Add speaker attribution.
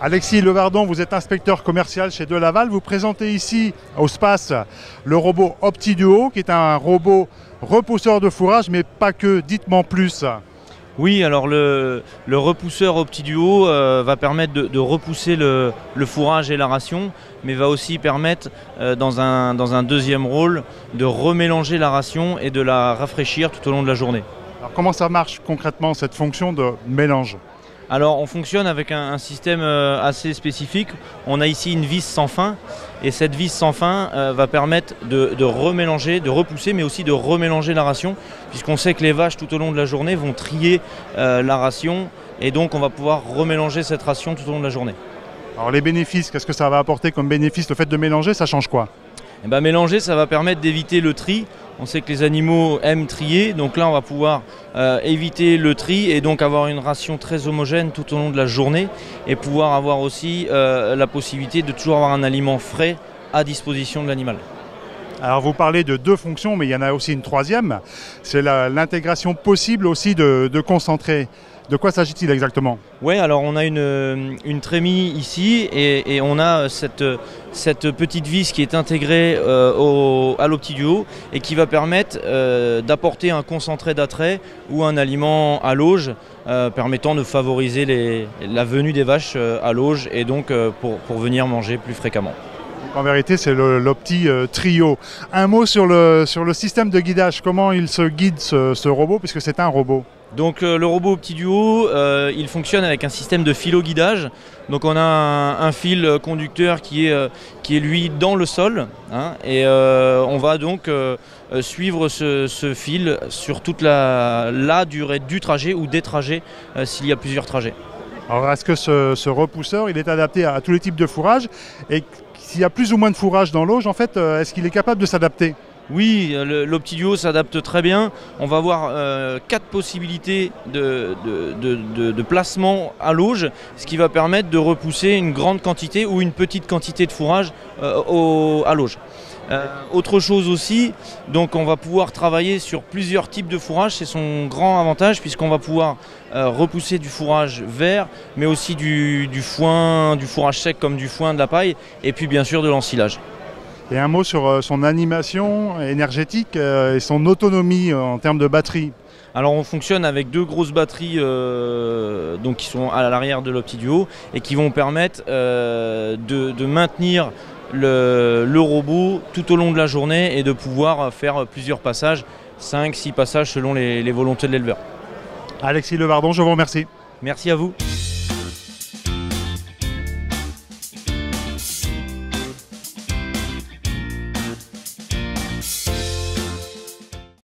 Speaker 1: Alexis Levardon, vous êtes inspecteur commercial chez Delaval. Vous présentez ici au SPACE le robot OptiDuo, qui est un robot repousseur de fourrage, mais pas que. Dites-moi plus.
Speaker 2: Oui, alors le repousseur OptiDuo va permettre de repousser le fourrage et la ration, mais va aussi permettre, dans un deuxième rôle, de remélanger la ration et de la rafraîchir tout au long de la journée.
Speaker 1: Alors comment ça marche concrètement, cette fonction de mélange ?
Speaker 2: Alors on fonctionne avec un système assez spécifique. On a ici une vis sans fin et cette vis sans fin va permettre de remélanger, de repousser mais aussi de remélanger la ration, puisqu'on sait que les vaches tout au long de la journée vont trier la ration et donc on va pouvoir remélanger cette ration tout au long de la journée.
Speaker 1: Alors les bénéfices, qu'est-ce que ça va apporter comme bénéfice? Le fait de mélanger, ça change quoi?
Speaker 2: Et ben, mélanger, ça va permettre d'éviter le tri. On sait que les animaux aiment trier, donc là on va pouvoir éviter le tri et donc avoir une ration très homogène tout au long de la journée et pouvoir avoir aussi la possibilité de toujours avoir un aliment frais à disposition de l'animal.
Speaker 1: Alors vous parlez de deux fonctions, mais il y en a aussi une troisième, c'est l'intégration possible aussi de concentrés. De quoi s'agit-il exactement?
Speaker 2: Oui, alors on a une trémie ici et on a cette petite vis qui est intégrée à l'OptiDuo et qui va permettre d'apporter un concentré d'attrait ou un aliment à l'auge permettant de favoriser la venue des vaches à l'auge et donc pour venir manger plus fréquemment.
Speaker 1: En vérité, c'est l'OptiTrio. Un mot sur le système de guidage. Comment il se guide ce robot, puisque c'est un robot?
Speaker 2: Donc le robot OptiDuo, il fonctionne avec un système de filoguidage. Donc on a un fil conducteur qui est lui dans le sol, hein, et on va donc suivre ce fil sur toute la durée du trajet ou des trajets s'il y a plusieurs trajets.
Speaker 1: Alors est-ce que ce repousseur, il est adapté à tous les types de fourrage, et s'il y a plus ou moins de fourrage dans l'auge, en fait, est-ce qu'il est capable de s'adapter?
Speaker 2: Oui, l'OptiDuo s'adapte très bien. On va avoir 4 possibilités de placement à l'auge, ce qui va permettre de repousser une grande quantité ou une petite quantité de fourrage à l'auge. Autre chose aussi, donc on va pouvoir travailler sur plusieurs types de fourrage, c'est son grand avantage puisqu'on va pouvoir repousser du fourrage vert, mais aussi du foin, du fourrage sec comme du foin, de la paille, et puis bien sûr de l'ensilage.
Speaker 1: Et un mot sur son animation énergétique et son autonomie en termes de batterie.
Speaker 2: Alors on fonctionne avec 2 grosses batteries donc qui sont à l'arrière de l'OptiDuo et qui vont permettre de maintenir le robot tout au long de la journée et de pouvoir faire plusieurs passages, 5-6 passages selon les volontés de l'éleveur.
Speaker 1: Alexis Levardon, je vous remercie.
Speaker 2: Merci à vous.